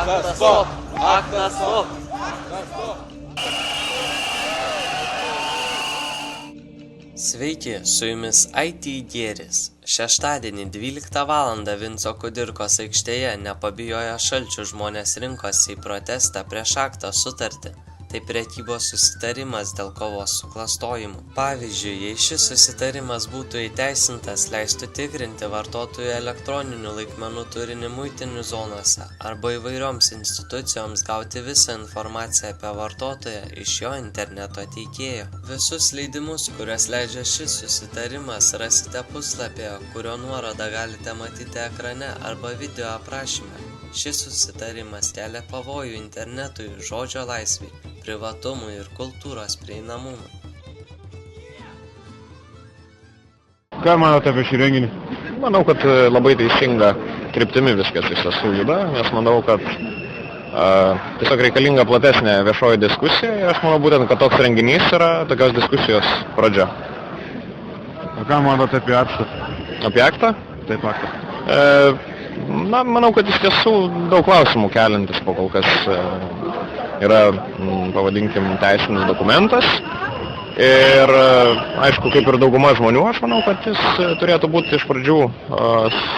Aktas stop! Aktas stop! Sveiki, su jumis IT Gėris. Šeštadienį 12 val. Vinco Kudirkos aikštėje nepabijoję šalčių žmonės rinkosi į protestą prieš aktą sutartį. Tai prekybos susitarimas dėl kovos su klastojimu. Pavyzdžiui, jei šis susitarimas būtų įteisintas, leistų tikrinti vartotojų elektroninių laikmenų turinį muitinių zonose arba įvairioms institucijoms gauti visą informaciją apie vartotoją iš jo interneto teikėjo. Visus leidimus, kuriuos leidžia šis susitarimas, rasite puslapyje, kurio nuorodą galite matyti ekrane arba video aprašyme. Šis susitarimas kelia pavojų internetui, žodžio laisvei, privatumui ir kultūros prieinamumui. Ką manote apie šį renginį? Manau, kad labai teisinga kryptimi viskas iš tiesų juda, nes manau, kad tiesiog reikalinga platesnė viešoji diskusija ir aš manau būtent, kad toks renginys yra tokios diskusijos pradžia. O ką manote apie aktą? Apie aktą? Taip, aktą. Manau, kad iš tiesų daug klausimų keliantis po kol kas yra, pavadinkim, teisinis dokumentas. Ir, aišku, kaip ir dauguma žmonių, aš manau, kad jis turėtų būti iš pradžių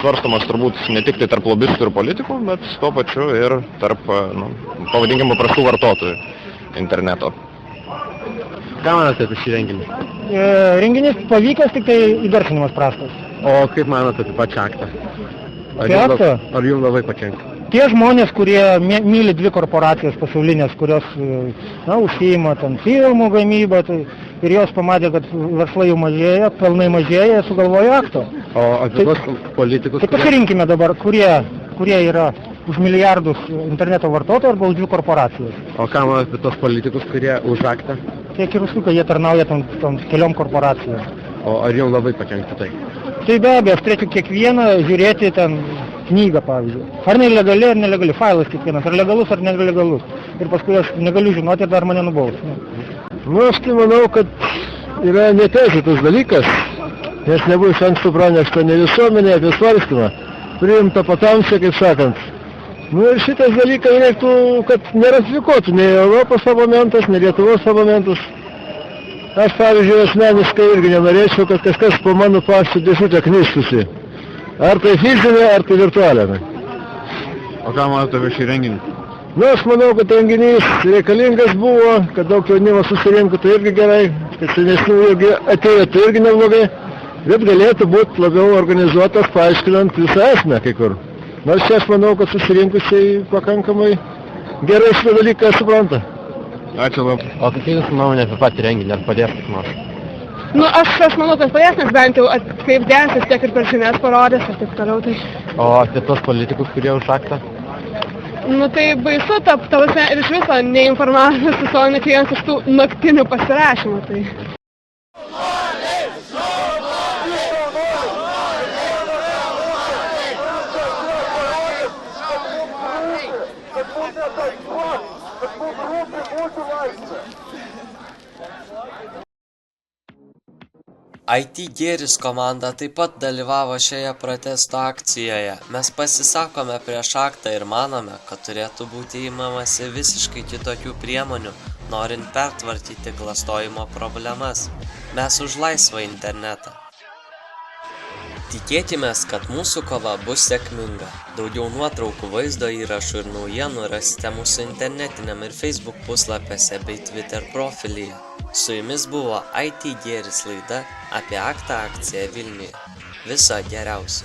svarstomas turbūt ne tik tai tarp lobistų ir politikų, bet tuo pačiu ir tarp, pavadinkim, paprastų vartotojų interneto. Ką manote apie šį renginį? Renginys pavykęs, tik tai įgarsinimas prastas. O kaip manote apie pačią aktą? Ar jums labai pakenkia? Tie žmonės, kurie myli dvi korporacijas pasaulinės, kurios užsiima ten filmų gamybą, ir jos pamatė, kad verslai jau mažėja, pelnai mažėja, sugalvojo aktą. O apie tos politikus... Tai pasirinkime dabar, kurie yra už milijardus interneto vartotojų arba už dvi korporacijas. O ką manote apie tos politikus, kurie už aktą? Tiek ir užsuka, jie tarnauja tom keliom korporacijom. O ar jums labai pakenktų tai? Tai be abejo, aš turėčiau kiekvieną žiūrėti ten knygą, pavyzdžiui. Ar nelegali, ar nelegali, failas kiekvienas, ar legalus, ar nelegalus. Ir paskui aš negaliu žinoti, ir dar mane nubaus. Aš tai manau, kad yra neteisėtas dalykas, nes nebuvo iš anksto pranešta ne visuomenė apie svarstymą, priimta patamsė, kaip sakant. Ir šitas dalykas reiktų, kad neratifikuotų nei Europos parlamentas, nei Lietuvos parlamentas. Aš, pavyzdžiui, asmeniškai irgi nenorėčiau, kad kažkas po mano pašto dėžutę knistusi. Ar tai fizinė, ar tai virtualinė. O ką manote apie šį renginį? Aš manau, kad renginys reikalingas buvo, kad daug jaunimo susirinko, tai irgi gerai, kad senesnių irgi atėjo, tai irgi neblogai, bet galėtų būti labiau organizuotas, paaiškinant visą esmę kai kur. Nors čia aš manau, kad susirinkusiai pakankamai gerai šitą dalyką supranta. Ačiū labai. O kokia jūsų nuomonė apie patį renginį, ar padės kaip nors? Aš manau, kad padės, nes bent jau atkreip dėmesį tiek ir per žinias parodės ir taip toliau. Tai... O apie tos politikus, kurie už aktą? Tai baisu, ir iš viso neinformavimas visuomenė, kai vienas iš tų naktinių pasirašymų. Tai... IT Gėris komanda taip pat dalyvavo šioje protesto akcijoje. Mes pasisakome prieš aktą ir manome, kad turėtų būti įmamasi visiškai kitokių priemonių, norint pertvarkyti klastojimo problemas. Mes už laisvą internetą. Tikėkimės, kad mūsų kova bus sėkminga. Daugiau nuotraukų, vaizdo įrašų ir naujienų rasite mūsų internetiniam ir Facebook puslapiuose bei Twitter profilyje. Su jumis buvo IT Gėris laida apie aktą akciją Vilniuje. Viso geriausio.